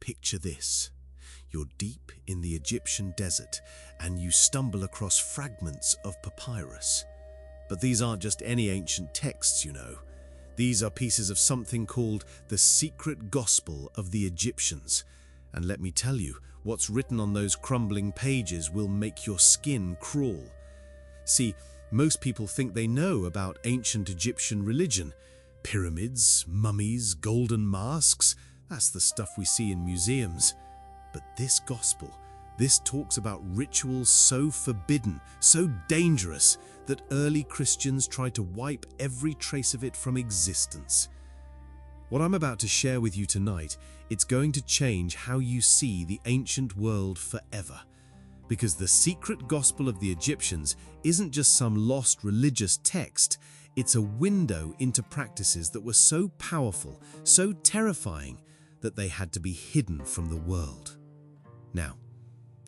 Picture this. You're deep in the Egyptian desert and you stumble across fragments of papyrus. But these aren't just any ancient texts, you know. These are pieces of something called the secret gospel of the Egyptians. And let me tell you, what's written on those crumbling pages will make your skin crawl. See, most people think they know about ancient Egyptian religion. Pyramids, mummies, golden masks, that's the stuff we see in museums. But this gospel, this talks about rituals so forbidden, so dangerous, that early Christians tried to wipe every trace of it from existence. What I'm about to share with you tonight, it's going to change how you see the ancient world forever. Because the secret gospel of the Egyptians isn't just some lost religious text, it's a window into practices that were so powerful, so terrifying, that they had to be hidden from the world. Now,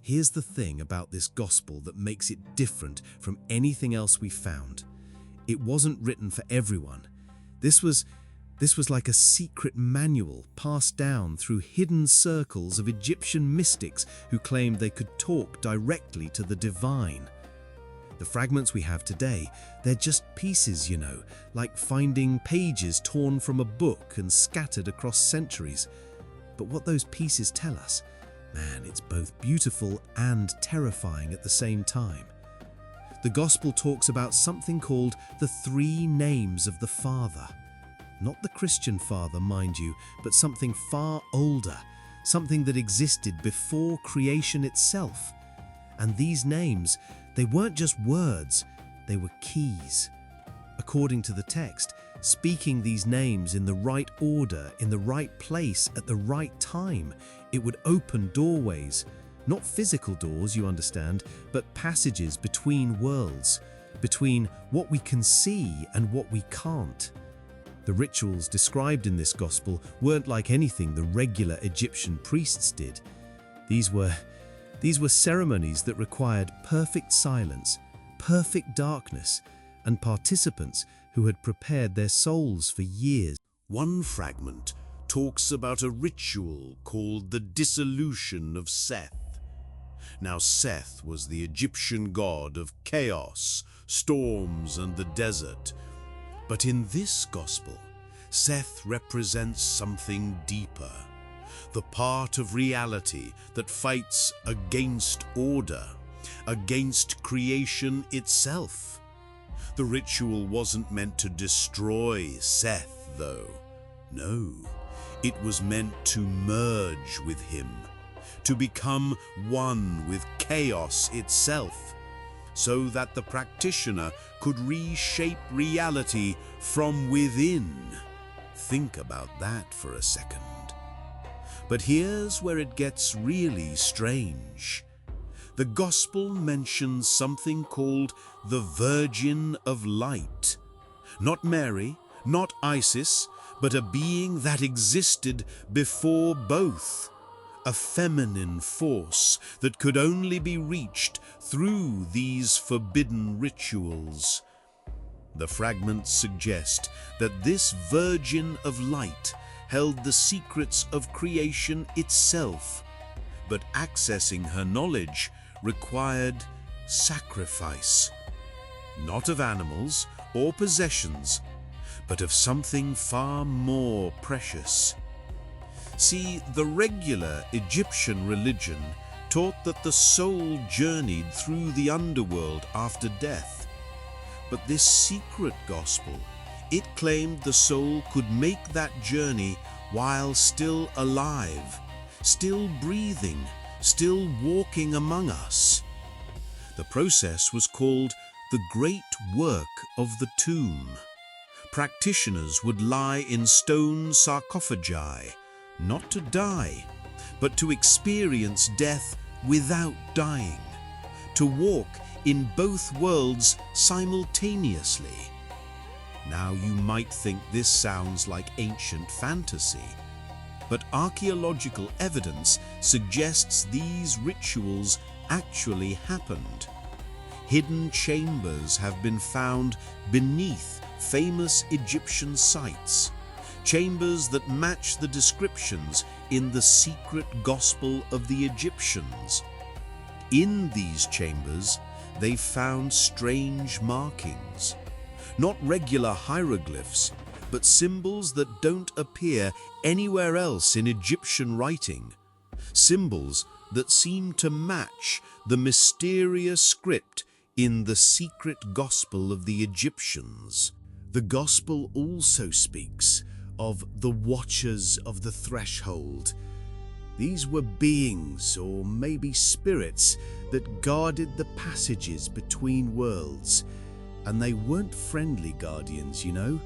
here's the thing about this gospel that makes it different from anything else we found. It wasn't written for everyone. This was like a secret manual passed down through hidden circles of Egyptian mystics who claimed they could talk directly to the divine. The fragments we have today, they're just pieces, you know, like finding pages torn from a book and scattered across centuries. But what those pieces tell us, man, it's both beautiful and terrifying at the same time. The gospel talks about something called the three names of the Father. Not the Christian Father, mind you, but something far older, something that existed before creation itself. And these names, they weren't just words, they were keys. According to the text, speaking these names in the right order, in the right place, at the right time, it would open doorways. Not physical doors, you understand, but passages between worlds, between what we can see and what we can't. The rituals described in this gospel weren't like anything the regular Egyptian priests did. These were ceremonies that required perfect silence, perfect darkness, and participants who had prepared their souls for years. One fragment talks about a ritual called the dissolution of Seth. Now Seth was the Egyptian god of chaos, storms, and the desert. But in this gospel, Seth represents something deeper, the part of reality that fights against order, against creation itself. The ritual wasn't meant to destroy Seth, though. No, it was meant to merge with him, to become one with chaos itself, so that the practitioner could reshape reality from within. Think about that for a second. But here's where it gets really strange. The gospel mentions something called the Virgin of Light. Not Mary, not Isis, but a being that existed before both. A feminine force that could only be reached through these forbidden rituals. The fragments suggest that this Virgin of Light held the secrets of creation itself, but accessing her knowledge required sacrifice. Not of animals or possessions, but of something far more precious. See, the regular Egyptian religion taught that the soul journeyed through the underworld after death. But this secret gospel, it claimed the soul could make that journey while still alive, still breathing, still walking among us. The process was called the Great Work of the Tomb. Practitioners would lie in stone sarcophagi, not to die, but to experience death without dying, to walk in both worlds simultaneously. Now you might think this sounds like ancient fantasy, but archaeological evidence suggests these rituals actually happened. Hidden chambers have been found beneath famous Egyptian sites, chambers that match the descriptions in the secret gospel of the Egyptians. In these chambers, they found strange markings, not regular hieroglyphs, but symbols that don't appear anywhere else in Egyptian writing, symbols that seem to match the mysterious script in the secret gospel of the Egyptians. The gospel also speaks of the Watchers of the Threshold. These were beings, or maybe spirits, that guarded the passages between worlds. And they weren't friendly guardians, you know.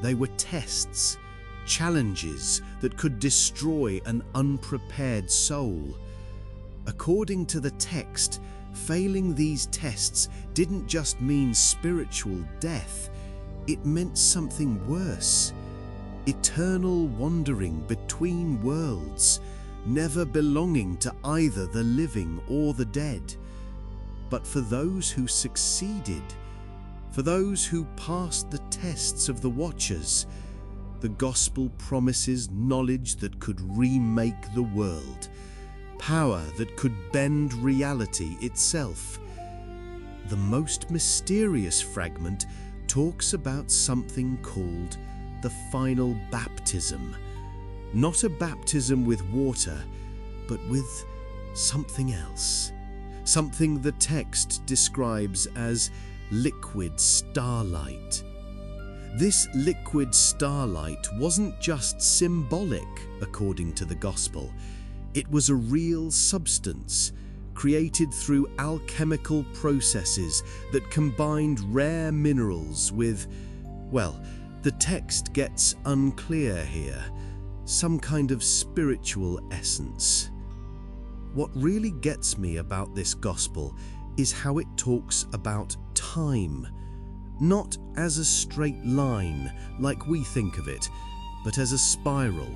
They were tests, challenges that could destroy an unprepared soul. According to the text, failing these tests didn't just mean spiritual death, it meant something worse. Eternal wandering between worlds, never belonging to either the living or the dead. But for those who succeeded, for those who passed the tests of the Watchers, the gospel promises knowledge that could remake the world, power that could bend reality itself. The most mysterious fragment talks about something called the final baptism. Not a baptism with water, but with something else. Something the text describes as liquid starlight. This liquid starlight wasn't just symbolic, according to the gospel. It was a real substance, created through alchemical processes that combined rare minerals with, well, the text gets unclear here, some kind of spiritual essence. What really gets me about this gospel is how it talks about time, not as a straight line like we think of it, but as a spiral.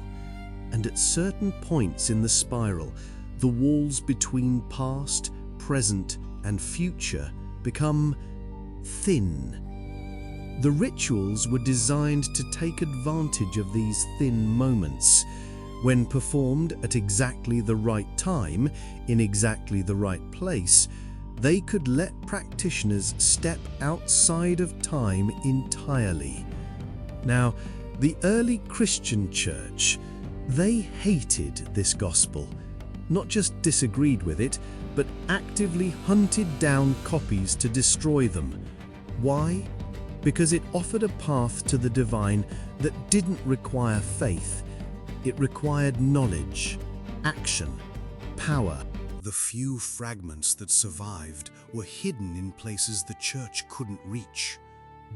And at certain points in the spiral, the walls between past, present, and future become thin. The rituals were designed to take advantage of these thin moments. When performed at exactly the right time, in exactly the right place, they could let practitioners step outside of time entirely. Now, the early Christian church, they hated this gospel, not just disagreed with it, but actively hunted down copies to destroy them. Why? Because it offered a path to the divine that didn't require faith. It required knowledge, action, power. The few fragments that survived were hidden in places the church couldn't reach.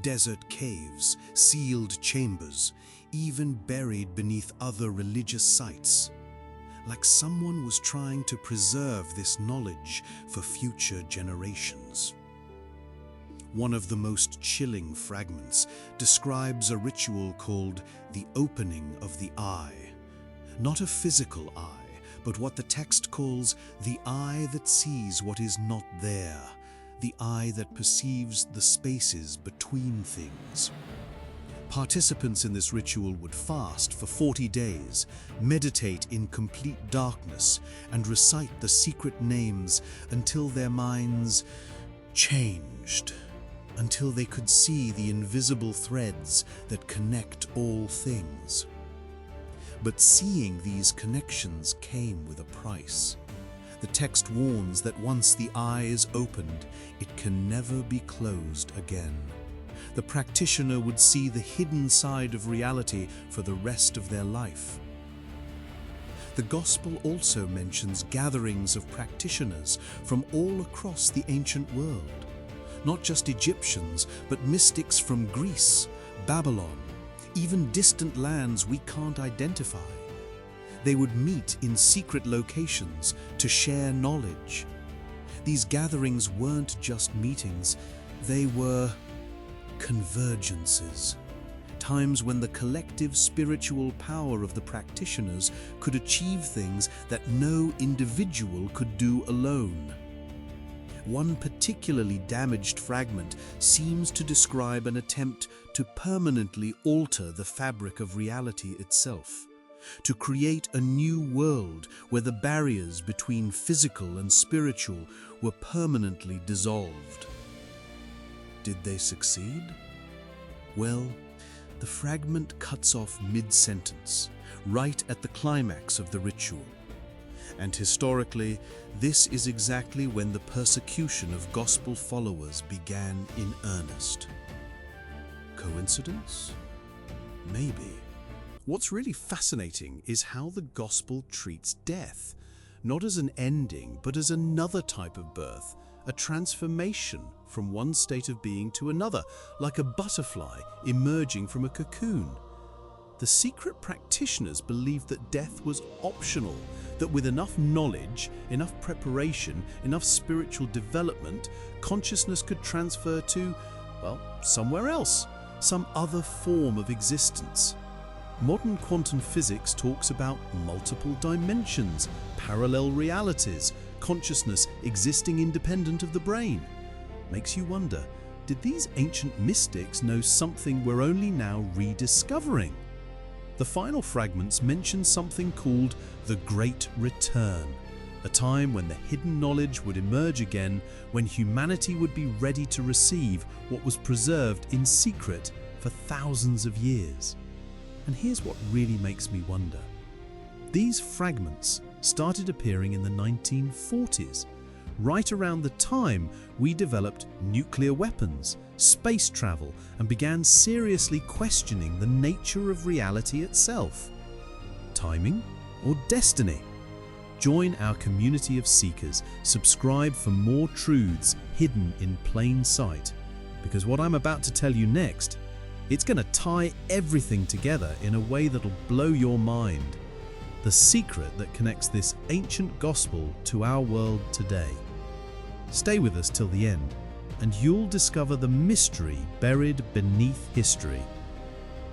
Desert caves, sealed chambers, even buried beneath other religious sites. Like someone was trying to preserve this knowledge for future generations. One of the most chilling fragments describes a ritual called the opening of the eye. Not a physical eye, but what the text calls the eye that sees what is not there, the eye that perceives the spaces between things. Participants in this ritual would fast for 40 days, meditate in complete darkness, and recite the secret names until their minds changed, until they could see the invisible threads that connect all things. But seeing these connections came with a price. The text warns that once the eye is opened, it can never be closed again. The practitioner would see the hidden side of reality for the rest of their life. The Gospel also mentions gatherings of practitioners from all across the ancient world. Not just Egyptians, but mystics from Greece, Babylon, even distant lands we can't identify. They would meet in secret locations to share knowledge. These gatherings weren't just meetings, they were convergences. Times when the collective spiritual power of the practitioners could achieve things that no individual could do alone. One particularly damaged fragment seems to describe an attempt to permanently alter the fabric of reality itself. to create a new world where the barriers between physical and spiritual were permanently dissolved. Did they succeed? Well, the fragment cuts off mid-sentence, right at the climax of the ritual. And historically, this is exactly when the persecution of gospel followers began in earnest. Coincidence? Maybe. What's really fascinating is how the gospel treats death, not as an ending, but as another type of birth, a transformation from one state of being to another, like a butterfly emerging from a cocoon. The secret practitioners believed that death was optional, that with enough knowledge, enough preparation, enough spiritual development, consciousness could transfer to, well, somewhere else, some other form of existence. Modern quantum physics talks about multiple dimensions, parallel realities, consciousness existing independent of the brain. Makes you wonder, did these ancient mystics know something we're only now rediscovering? The final fragments mention something called the Great Return, a time when the hidden knowledge would emerge again, when humanity would be ready to receive what was preserved in secret for thousands of years. And here's what really makes me wonder. These fragments started appearing in the 1940s, right around the time we developed nuclear weapons, space travel, and began seriously questioning the nature of reality itself. Timing or destiny? Join our community of seekers, subscribe for more truths hidden in plain sight, because what I'm about to tell you next, it's going to tie everything together in a way that'll blow your mind. The secret that connects this ancient gospel to our world today. Stay with us till the end, and you'll discover the mystery buried beneath history.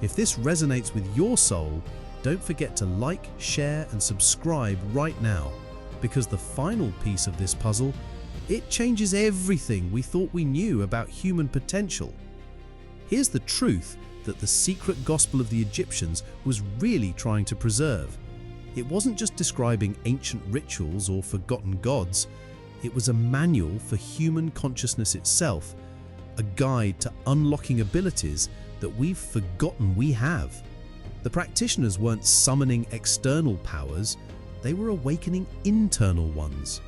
If this resonates with your soul, don't forget to like, share, and subscribe right now, because the final piece of this puzzle, it changes everything we thought we knew about human potential. Here's the truth that the secret gospel of the Egyptians was really trying to preserve. It wasn't just describing ancient rituals or forgotten gods. It was a manual for human consciousness itself, a guide to unlocking abilities that we've forgotten we have. The practitioners weren't summoning external powers, they were awakening internal ones.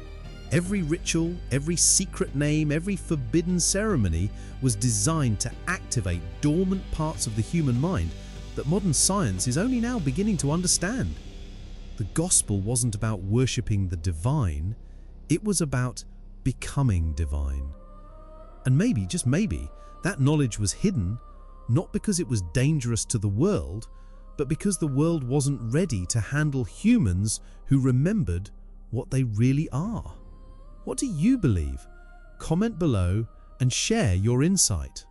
Every ritual, every secret name, every forbidden ceremony was designed to activate dormant parts of the human mind that modern science is only now beginning to understand. The gospel wasn't about worshipping the divine, it was about becoming divine. And maybe, just maybe, that knowledge was hidden, not because it was dangerous to the world, but because the world wasn't ready to handle humans who remembered what they really are. What do you believe? Comment below and share your insight.